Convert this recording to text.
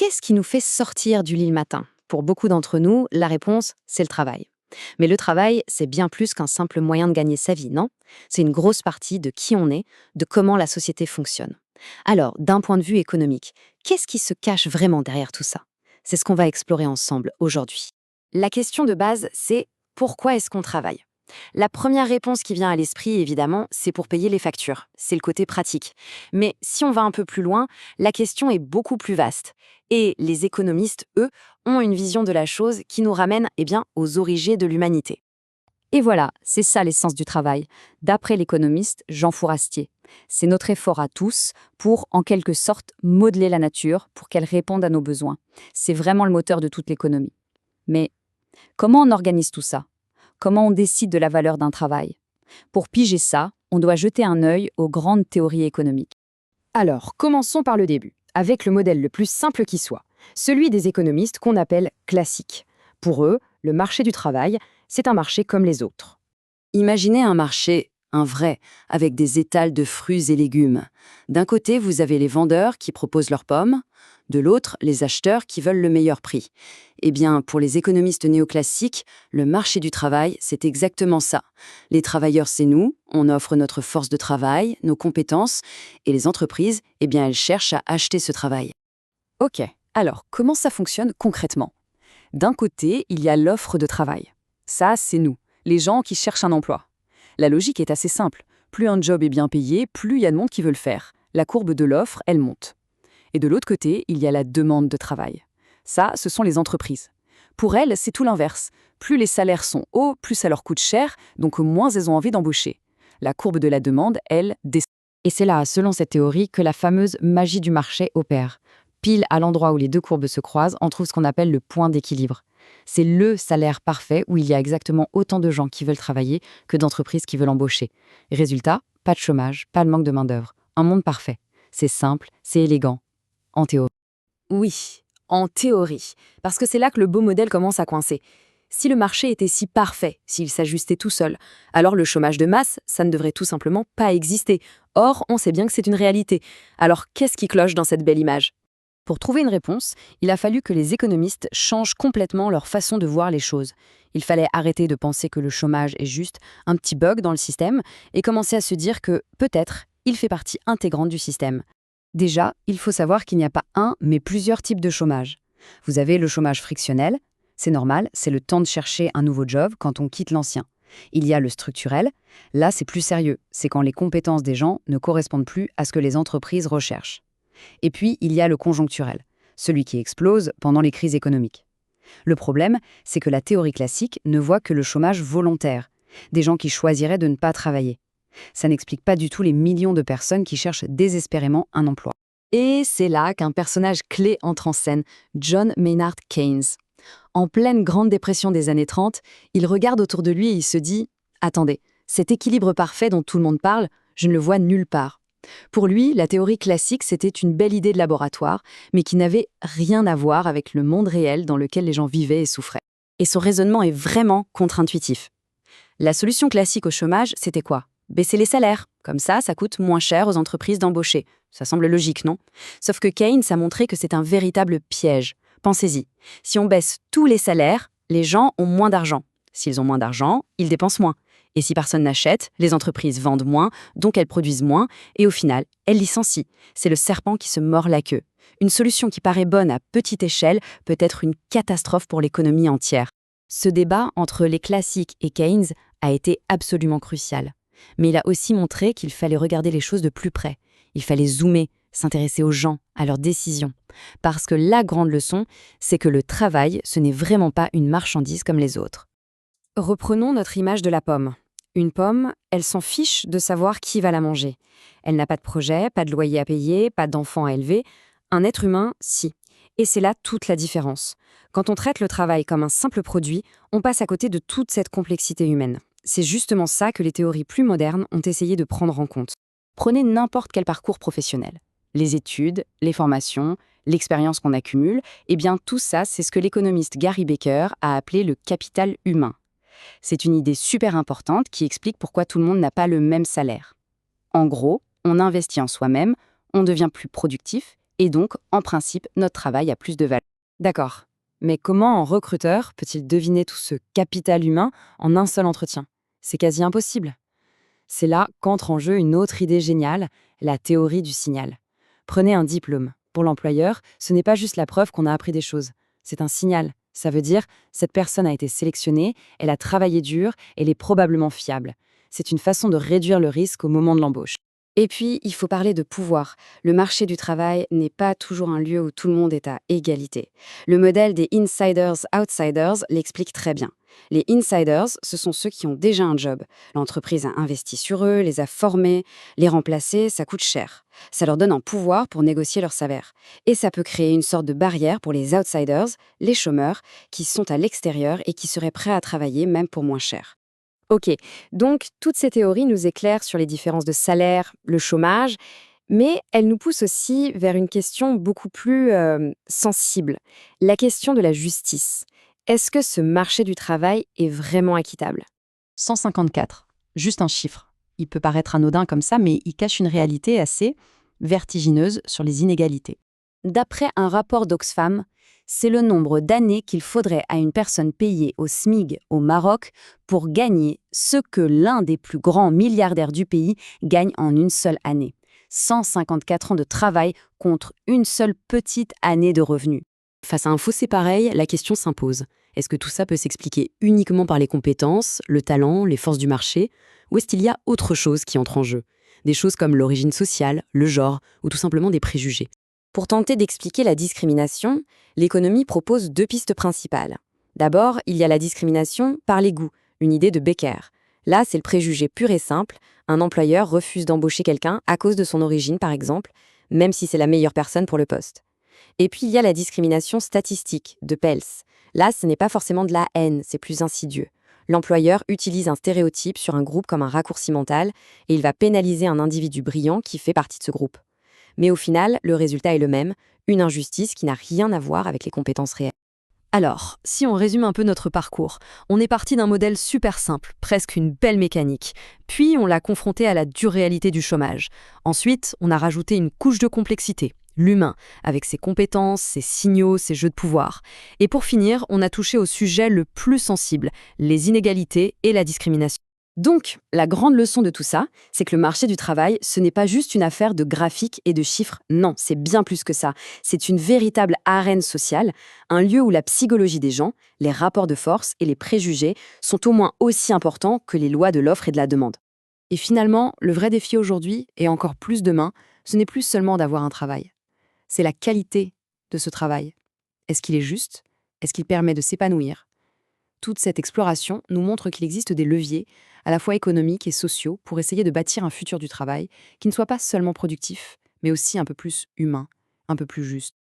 Qu'est-ce qui nous fait sortir du lit le matin? Pour beaucoup d'entre nous, la réponse, c'est le travail. Mais le travail, c'est bien plus qu'un simple moyen de gagner sa vie, non? C'est une grosse partie de qui on est, de comment la société fonctionne. Alors, d'un point de vue économique, qu'est-ce qui se cache vraiment derrière tout ça? C'est ce qu'on va explorer ensemble aujourd'hui. La question de base, c'est pourquoi est-ce qu'on travaille? La première réponse qui vient à l'esprit, évidemment, c'est pour payer les factures. C'est le côté pratique. Mais si on va un peu plus loin, la question est beaucoup plus vaste. Et les économistes, eux, ont une vision de la chose qui nous ramène aux origines de l'humanité. Et voilà, c'est ça l'essence du travail. D'après l'économiste Jean Fourastier, c'est notre effort à tous pour, en quelque sorte, modeler la nature pour qu'elle réponde à nos besoins. C'est vraiment le moteur de toute l'économie. Mais comment on organise tout ça? Comment on décide de la valeur d'un travail? Pour piger ça, on doit jeter un œil aux grandes théories économiques. Alors, commençons par le début, avec le modèle le plus simple qui soit, celui des économistes qu'on appelle classique. Pour eux, le marché du travail, c'est un marché comme les autres. Imaginez un marché, un vrai, avec des étals de fruits et légumes. D'un côté, vous avez les vendeurs qui proposent leurs pommes, de l'autre, les acheteurs qui veulent le meilleur prix. Eh bien, pour les économistes néoclassiques, le marché du travail, c'est exactement ça. Les travailleurs, c'est nous, on offre notre force de travail, nos compétences, et les entreprises, elles cherchent à acheter ce travail. Ok, alors comment ça fonctionne concrètement? D'un côté, il y a l'offre de travail. Ça, c'est nous, les gens qui cherchent un emploi. La logique est assez simple. Plus un job est bien payé, plus il y a de monde qui veut le faire. La courbe de l'offre, elle monte. Et de l'autre côté, il y a la demande de travail. Ça, ce sont les entreprises. Pour elles, c'est tout l'inverse. Plus les salaires sont hauts, plus ça leur coûte cher, donc moins elles ont envie d'embaucher. La courbe de la demande, elle, descend. Et c'est là, selon cette théorie, que la fameuse magie du marché opère. Pile à l'endroit où les deux courbes se croisent, on trouve ce qu'on appelle le point d'équilibre. C'est le salaire parfait où il y a exactement autant de gens qui veulent travailler que d'entreprises qui veulent embaucher. Résultat, pas de chômage, pas de manque de main-d'œuvre. Un monde parfait. C'est simple, c'est élégant. En théorie. Oui, en théorie. Parce que c'est là que le beau modèle commence à coincer. Si le marché était si parfait, s'il s'ajustait tout seul, alors le chômage de masse, ça ne devrait tout simplement pas exister. Or, on sait bien que c'est une réalité. Alors, qu'est-ce qui cloche dans cette belle image? Pour trouver une réponse, il a fallu que les économistes changent complètement leur façon de voir les choses. Il fallait arrêter de penser que le chômage est juste un petit bug dans le système et commencer à se dire que, peut-être, il fait partie intégrante du système. Déjà, il faut savoir qu'il n'y a pas un, mais plusieurs types de chômage. Vous avez le chômage frictionnel, c'est normal, c'est le temps de chercher un nouveau job quand on quitte l'ancien. Il y a le structurel, là c'est plus sérieux, c'est quand les compétences des gens ne correspondent plus à ce que les entreprises recherchent. Et puis, il y a le conjoncturel, celui qui explose pendant les crises économiques. Le problème, c'est que la théorie classique ne voit que le chômage volontaire, des gens qui choisiraient de ne pas travailler. Ça n'explique pas du tout les millions de personnes qui cherchent désespérément un emploi. Et c'est là qu'un personnage clé entre en scène, John Maynard Keynes. En pleine Grande Dépression des années 30, il regarde autour de lui et il se dit « Attendez, cet équilibre parfait dont tout le monde parle, je ne le vois nulle part. » Pour lui, la théorie classique, c'était une belle idée de laboratoire, mais qui n'avait rien à voir avec le monde réel dans lequel les gens vivaient et souffraient. Et son raisonnement est vraiment contre-intuitif. La solution classique au chômage, c'était quoi? Baisser les salaires. Comme ça coûte moins cher aux entreprises d'embaucher. Ça semble logique, non? Sauf que Keynes a montré que c'est un véritable piège. Pensez-y. Si on baisse tous les salaires, les gens ont moins d'argent. S'ils ont moins d'argent, ils dépensent moins. Et si personne n'achète, les entreprises vendent moins, donc elles produisent moins, et au final, elles licencient. C'est le serpent qui se mord la queue. Une solution qui paraît bonne à petite échelle peut être une catastrophe pour l'économie entière. Ce débat entre les classiques et Keynes a été absolument crucial. Mais il a aussi montré qu'il fallait regarder les choses de plus près. Il fallait zoomer, s'intéresser aux gens, à leurs décisions. Parce que la grande leçon, c'est que le travail, ce n'est vraiment pas une marchandise comme les autres. Reprenons notre image de la pomme. Une pomme, elle s'en fiche de savoir qui va la manger. Elle n'a pas de projet, pas de loyer à payer, pas d'enfants à élever. Un être humain, si. Et c'est là toute la différence. Quand on traite le travail comme un simple produit, on passe à côté de toute cette complexité humaine. C'est justement ça que les théories plus modernes ont essayé de prendre en compte. Prenez n'importe quel parcours professionnel. Les études, les formations, l'expérience qu'on accumule, tout ça, c'est ce que l'économiste Gary Becker a appelé le capital humain. C'est une idée super importante qui explique pourquoi tout le monde n'a pas le même salaire. En gros, on investit en soi-même, on devient plus productif Et donc, en principe, notre travail a plus de valeur. D'accord. Mais comment un recruteur peut-il deviner tout ce capital humain en un seul entretien? C'est quasi impossible. C'est là qu'entre en jeu une autre idée géniale, la théorie du signal. Prenez un diplôme. Pour l'employeur, ce n'est pas juste la preuve qu'on a appris des choses. C'est un signal. Ça veut dire, cette personne a été sélectionnée, elle a travaillé dur, elle est probablement fiable. C'est une façon de réduire le risque au moment de l'embauche. Et puis, il faut parler de pouvoir. Le marché du travail n'est pas toujours un lieu où tout le monde est à égalité. Le modèle des insiders-outsiders l'explique très bien. Les insiders, ce sont ceux qui ont déjà un job. L'entreprise a investi sur eux, les a formés, les remplacer, ça coûte cher. Ça leur donne un pouvoir pour négocier leur salaire. Et ça peut créer une sorte de barrière pour les outsiders, les chômeurs, qui sont à l'extérieur et qui seraient prêts à travailler même pour moins cher. Ok, donc toutes ces théories nous éclairent sur les différences de salaire, le chômage, mais elles nous poussent aussi vers une question beaucoup plus sensible, la question de la justice. Est-ce que ce marché du travail est vraiment équitable? 154. Juste un chiffre. Il peut paraître anodin comme ça, mais il cache une réalité assez vertigineuse sur les inégalités. D'après un rapport d'Oxfam, c'est le nombre d'années qu'il faudrait à une personne payée au SMIC au Maroc pour gagner ce que l'un des plus grands milliardaires du pays gagne en une seule année. 154 ans de travail contre une seule petite année de revenus. Face à un fossé pareil, la question s'impose. Est-ce que tout ça peut s'expliquer uniquement par les compétences, le talent, les forces du marché, ou est-ce qu'il y a autre chose qui entre en jeu? Des choses comme l'origine sociale, le genre, ou tout simplement des préjugés. Pour tenter d'expliquer la discrimination, l'économie propose deux pistes principales. D'abord, il y a la discrimination par les goûts, une idée de Becker. Là, c'est le préjugé pur et simple. Un employeur refuse d'embaucher quelqu'un à cause de son origine, par exemple, même si c'est la meilleure personne pour le poste. Et puis, il y a la discrimination statistique, de Pels. Là, ce n'est pas forcément de la haine, c'est plus insidieux. L'employeur utilise un stéréotype sur un groupe comme un raccourci mental et il va pénaliser un individu brillant qui fait partie de ce groupe. Mais au final, le résultat est le même, une injustice qui n'a rien à voir avec les compétences réelles. Alors, si on résume un peu notre parcours, on est parti d'un modèle super simple, presque une belle mécanique. Puis on l'a confronté à la dure réalité du chômage. Ensuite, on a rajouté une couche de complexité, l'humain, avec ses compétences, ses signaux, ses jeux de pouvoir. Et pour finir, on a touché au sujet le plus sensible, les inégalités et la discrimination. Donc, la grande leçon de tout ça, c'est que le marché du travail, ce n'est pas juste une affaire de graphiques et de chiffres, non, c'est bien plus que ça. C'est une véritable arène sociale, un lieu où la psychologie des gens, les rapports de force et les préjugés sont au moins aussi importants que les lois de l'offre et de la demande. Et finalement, le vrai défi aujourd'hui, et encore plus demain, ce n'est plus seulement d'avoir un travail. C'est la qualité de ce travail. Est-ce qu'il est juste? Est-ce qu'il permet de s'épanouir? Toute cette exploration nous montre qu'il existe des leviers, à la fois économiques et sociaux, pour essayer de bâtir un futur du travail qui ne soit pas seulement productif, mais aussi un peu plus humain, un peu plus juste.